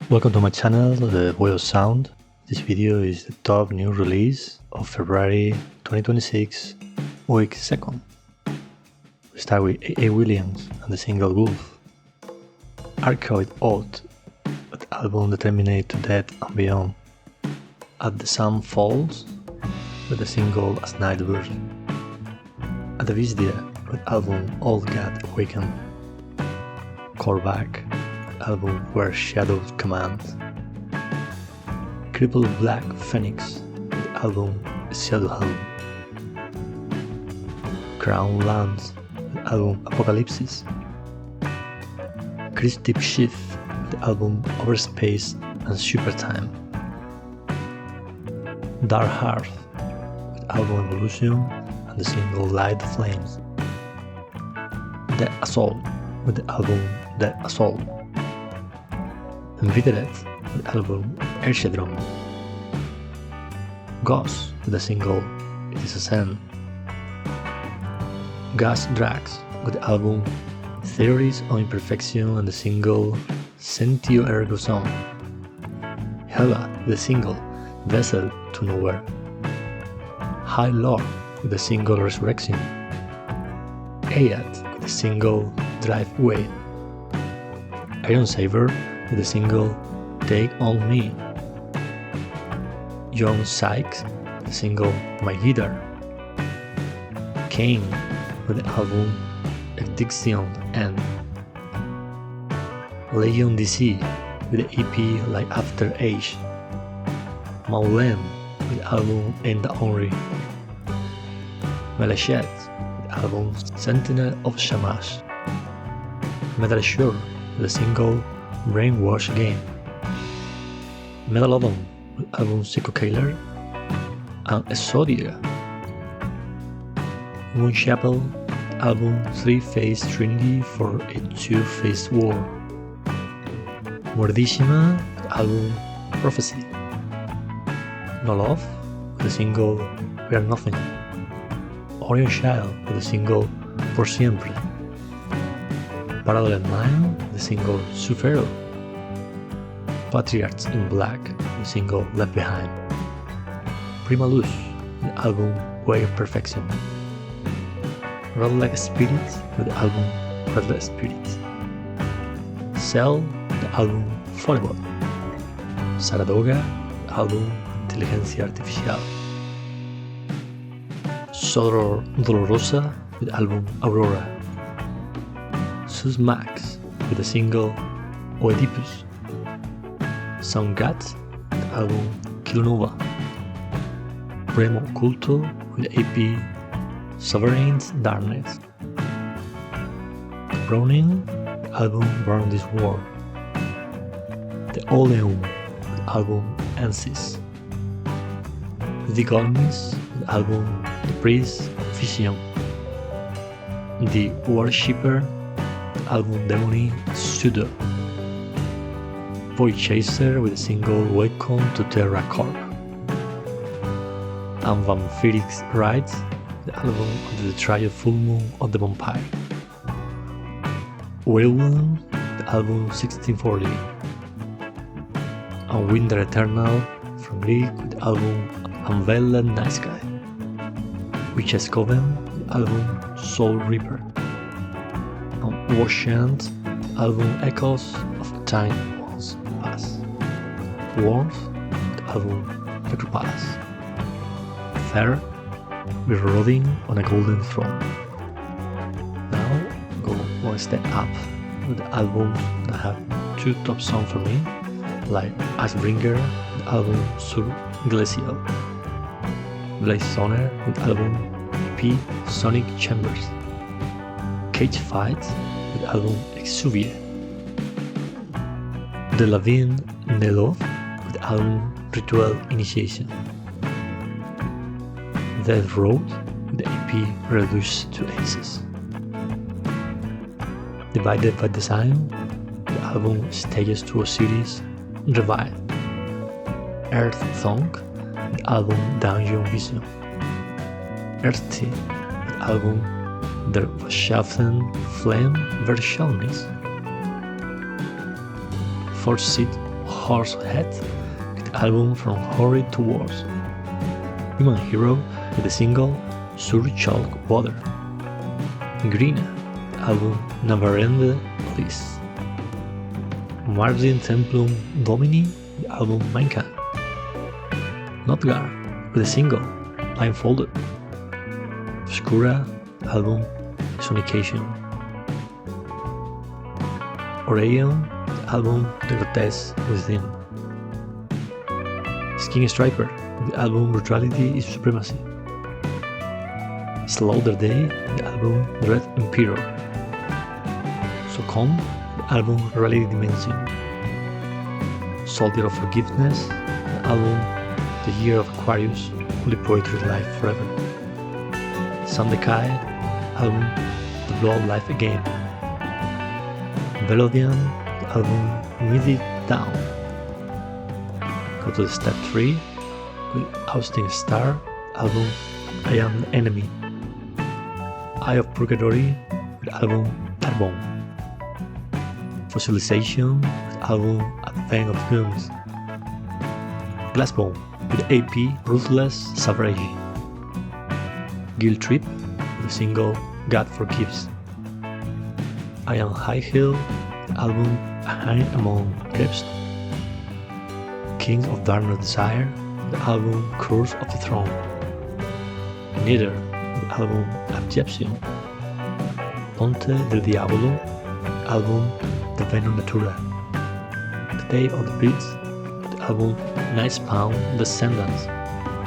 Welcome to my channel, The Way of Sound. This video is the top new release of February 2026, week 2nd. We start with A.A. Williams and the single Wolf. Archaic Out, with the album Determinate to Death and Beyond. At the Sun Falls, with the single As Night Bird. Atavistia, with the album Old God Awaken. Corbag, album Where Shadows Command. Crippled Black Phoenix, with the album Scaduhelm. Crown Lands, with the album Apocalypse. Cryptic Shift, with the album Overspace and Supertime. Dark Heart, with the album Evolution and the single Light the Flames. Deathassault, with the album Deathassault. Embittered, with the album Archatron. Ghost, with the single It Is a Sin. Drax, with the album Theories on Imperfection and the single Sentio Ergo Song. Hela, with the single Vessel to Nowhere. Highlord, with the single Resurrection. IATT, with the single Drive Away. Iron Saber, with the single Take On Me. Young Sykes, with the single My Guitar. Kaine, with the album Extinctions End. Legion DC, with the EP Like After Age. MAULÉN, with the album Enta Omry. MELECHESH, with the album Sentinels of Shamash. METALODON, with the single Brainwash Game. METALODON, with the album Psycho-Killer. And Exótica. MOONCHAPEL, album 3-Phase Trinity for a 2-phase war. Mordishima, album Prophecy. No Love, with the single We Are Nothing. Orion Child, with the single Por Siempre. Parallel Mind, with the single Sufero. Patriarchs in Black, with the single Left Behind. Prima Luz, with the album Way of Perfection. Redleg Spirit, with the album Redleg Spirit. Cell, with the album Followed. Saratoga, with the album Inteligencia Artificial. Soror Dolorosa, with the album Aurora. Max, with the single Oedipus. Soundgat, with the album Kilonova. Remo Culto, with the EP Sovereign's Darkness. Browning, the album Burn This War. The Oleum, with the album Ensis. The Golmis, with the album The Priest Vision. The Worshipper, album Demony Pseudo. Void Chaser, with the single Welcome to Terra Corp. And Vampiric Rites, the album of the Trial Full Moon of the Vampire. Whirlwind, the album 1640. And Winter Eternal from Greek, with the album Unveiled Night Sky. Witch's Coven, the album Soul Reaper. And Washand, album Echoes of Time Once Past. Warmth, the album Necropolis. Fair, we're riding on a golden throne. Now go one step up with the albums that have 2 top songs for me, like Icebringer, the album Sur Glacial. Blaze Soner, with the album EP Sonic Chambers. Cage Fight, with the album Exuvie. De Lavin Nelov, with the album Ritual Initiation. Death Road, with the EP Reduced to Aces. Divided by Design, the album Stages to a Series Revive. Earth Thong, the album Dungeon Vision. Earthy, the album Der Verschaffen Flame Versionis. Forsyth Horsehead with the album From Horrid to Worse. Human Hero with the single Surchalk Water. Green, the album Never Ended Bliss. Margin Templum Domini, the album Mankind. Notgar with the single Blindfolded. Obscura, the album Exonication. Orion, the album The Grotesque Within. Skin Striper, the album Brutality is Supremacy. Slaughter Day, the album Red Emperor. Socom, the album Reality Dimension. Soldier of Forgiveness, the album The Year of Aquarius, Holy Poetry Life Forever. Sandekai, album The Blood Life Again. Melodian, the album Midi Down. Go to the step 3 with Ousting Star, album I Am the Enemy. Eye of Purgatory with album Tarbone. Fossilization with album A Fang of Fumes. Glassbone with AP Ruthless Savage. Guilt Trip with the single God Forgives. I Am High Hill, the album A Hide Among Crypts. Kings of Darkness Desire, the album Curse of the Throne. Neither, the album Abjection. Ponte del Diabolo, the album The Venom Natura. The Day of the Beats, the album Nightspawn Descendants.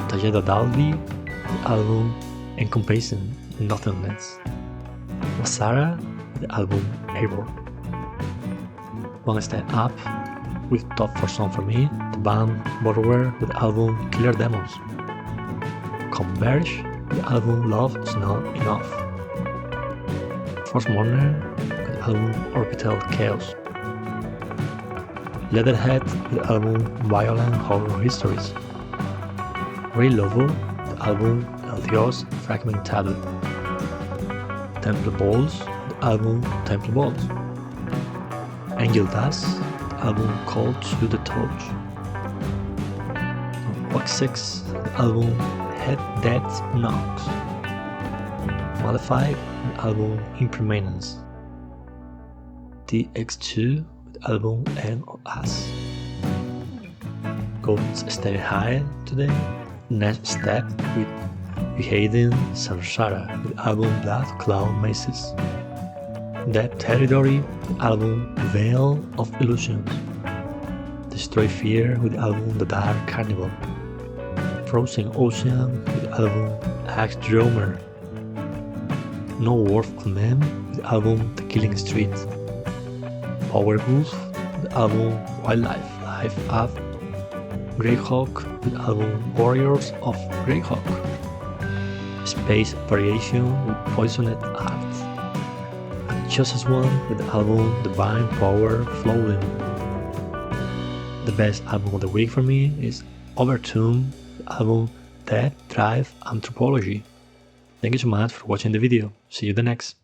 Talleda Dalby, the album Encompassing Nothingness. Wasara, the album Eivor. One Step Up with Top for Song for Me, the band Borrower with the album Killer Demons. Converge with the album Love Is Not Enough. Force Mourner with the album Orbital Chaos. Leatherhead with the album Violent Horror Histories. Ray Lobo with the album El Dios Fragmentado. Temple Balls, the album Temple Balls. Angel Dust, the album Called to the Torch. Wax 6, the album Head Dead Knocks. Malefied, the album Impermanence. DX2, the album End of Us. Goats Stay High today. Next Step with Hayden Samsara with the album Blood Cloud Maces. Dead Territory with the album Veil of Illusions. Destroy Fear with the album The Dark Carnival. Frozen Ocean with the album Axe Drummer. No Worth Clem with the album The Killing Street. Powerwolf with the album Wildlife Life Up. Greyhawk with the album Warriors of Greyhawk. Space Variation with Poisoned Art. Chosen One with the album Divine Power Flowing. The best album of the week for me is Overtune, the album Death Drive Anthropology. Thank you so much for watching the video. See you the next.